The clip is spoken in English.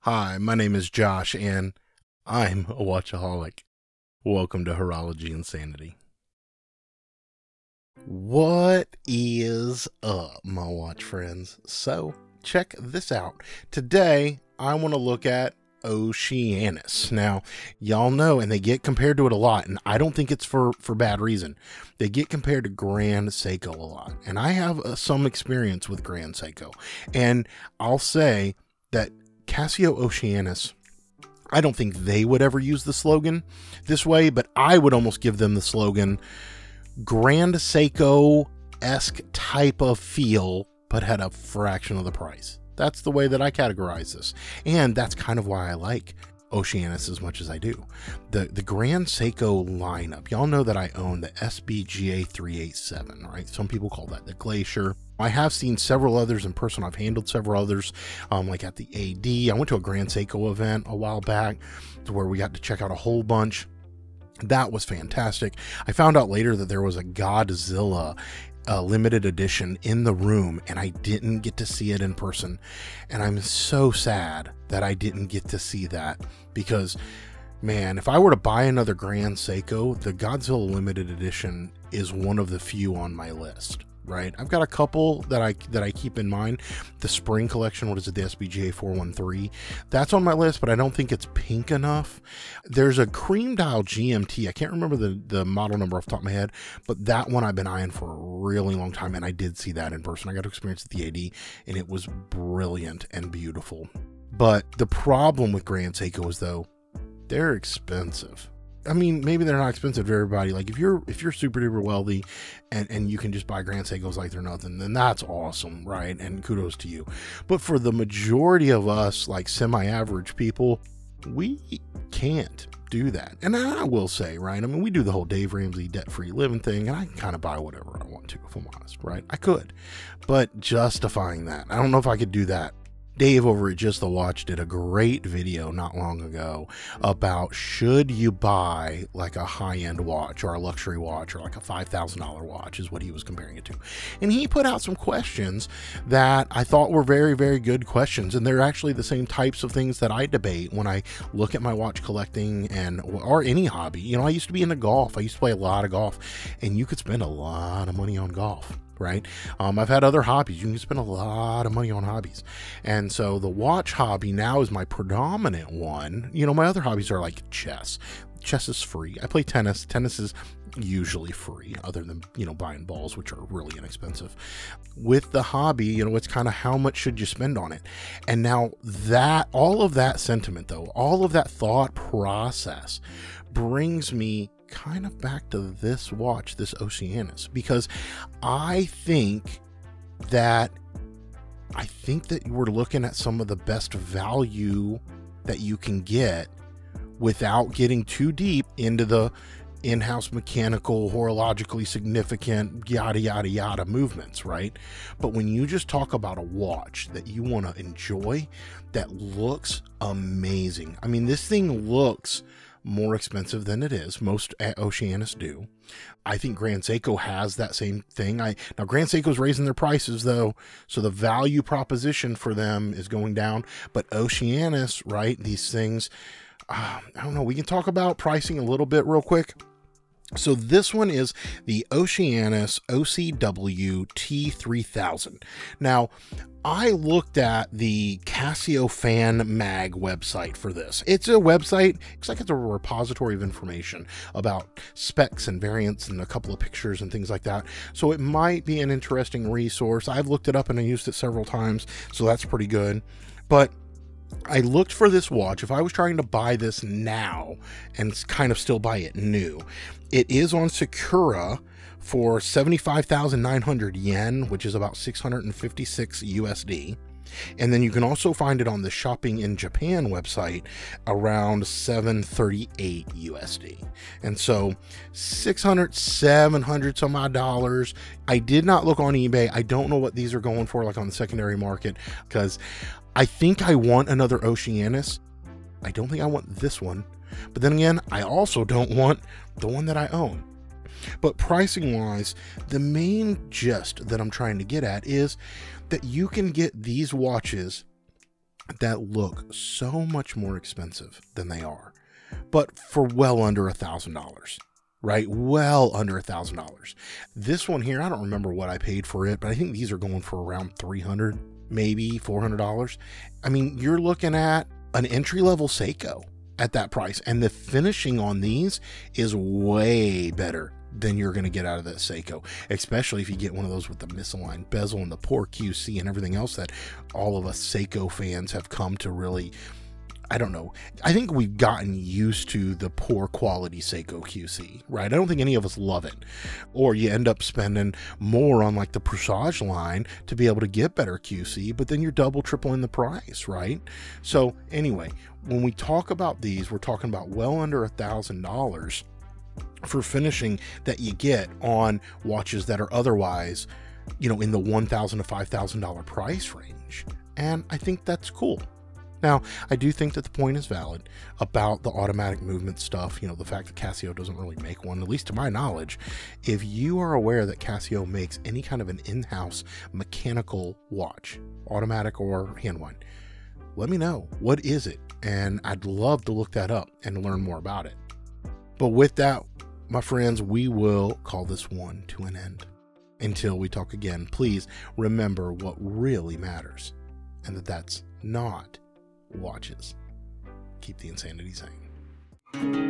Hi, my name is Josh, and I'm a watchaholic. Welcome to Horology Insanity. What is up, my watch friends? So, check this out. Today, I want to look at Oceanus. Now, y'all know, and they get compared to it a lot, and I don't think it's for bad reason. They get compared to Grand Seiko a lot, and I have some experience with Grand Seiko, and I'll say that Casio Oceanus, I don't think they would ever use the slogan this way, but I would almost give them the slogan Grand Seiko-esque type of feel, but had a fraction of the price. That's the way that I categorize this. And that's kind of why I like Oceanus as much as I do. The Grand Seiko lineup, y'all know that I own the SBGA387, right? Some people call that the Glacier. I have seen several others in person. I've handled several others, like at the AD. I went to a Grand Seiko event a while back where we got to check out a whole bunch. That was fantastic. I found out later that there was a Godzilla limited edition in the room, and I didn't get to see it in person. And I'm so sad that I didn't get to see that, because man, if I were to buy another Grand Seiko, the Godzilla limited edition is one of the few on my list. Right, I've got a couple that I keep in mind. The spring collection, what is it, the SBGA 413, that's on my list, but I don't think it's pink enough. There's a cream dial GMT, I can't remember the model number off the top of my head, but that one I've been eyeing for a really long time, and I did see that in person. I got to experience at the AD, and it was brilliant and beautiful. But the problem with Grand Seiko is, though, they're expensive. I mean, maybe they're not expensive to everybody. Like if you're super duper wealthy and you can just buy Grand Seikos like they're nothing, then that's awesome, right? And kudos to you. But for the majority of us, like semi-average people, we can't do that. And I will say, right, I mean, we do the whole Dave Ramsey debt-free living thing, and I can kind of buy whatever I want to, if I'm honest, right? I could. But justifying that, I don't know if I could do that. Dave over at Just the Watch did a great video not long ago about should you buy like a high-end watch or a luxury watch or like a $5,000 watch is what he was comparing it to. And he put out some questions that I thought were very, very good questions. And they're actually the same types of things that I debate when I look at my watch collecting or any hobby. You know, I used to be into golf. I used to play a lot of golf, and you could spend a lot of money on golf. Right. I've had other hobbies. You can spend a lot of money on hobbies. And so the watch hobby now is my predominant one. You know, my other hobbies are like chess. Chess is free. I play tennis. Tennis is usually free, other than, you know, buying balls, which are really inexpensive. With the hobby, you know, it's kind of how much should you spend on it? And now that, all of that sentiment, though, all of that thought process brings me kind of back to this watch, this Oceanus, because I think that we're looking at some of the best value that you can get without getting too deep into the in-house mechanical, horologically significant, yada, yada, yada movements, right? But when you just talk about a watch that you want to enjoy, that looks amazing. I mean, this thing looks more expensive than it is. Most at Oceanus do. I think Grand Seiko has that same thing. Now Grand Seiko's raising their prices though, so the value proposition for them is going down. But Oceanus, right, these things, I don't know, we can talk about pricing a little bit real quick. So this one is the Oceanus OCW-T3000. Now, I looked at the Casio Fan Mag website for this. It's a website, looks like it's a repository of information about specs and variants and a couple of pictures and things like that. So it might be an interesting resource. I've looked it up and I used it several times, so that's pretty good. But I looked for this watch. If I was trying to buy this now and kind of still buy it new, it is on Sakura for 75,900 yen, which is about 656 USD. And then you can also find it on the Shopping in Japan website around 738 USD. And so 600, 700 some odd dollars. I did not look on eBay. I don't know what these are going for, like on the secondary market, because I think I want another Oceanus. I don't think I want this one. But then again, I also don't want the one that I own. But pricing wise, the main gist that I'm trying to get at is that you can get these watches that look so much more expensive than they are, but for well under $1,000, right? Well under $1,000. This one here, I don't remember what I paid for it, but I think these are going for around $300, maybe $400. I mean, you're looking at an entry-level Seiko at that price, and the finishing on these is way better than you're going to get out of that Seiko, especially if you get one of those with the misaligned bezel and the poor QC and everything else that all of us Seiko fans have come to really, I don't know. I think we've gotten used to the poor quality Seiko QC, right? I don't think any of us love it. Or you end up spending more on like the Presage line to be able to get better QC, but then you're double, tripling the price, right? So anyway, when we talk about these, we're talking about well under $1,000 for finishing that you get on watches that are otherwise, you know, in the $1,000 to $5,000 price range. And I think that's cool. Now, I do think that the point is valid about the automatic movement stuff, you know, the fact that Casio doesn't really make one, at least to my knowledge. If you are aware that Casio makes any kind of an in-house mechanical watch, automatic or hand wind, let me know. What is it? And I'd love to look that up and learn more about it. But with that, my friends, we will call this one to an end. Until we talk again, please remember what really matters, and that's not watches. Keep the insanity sane.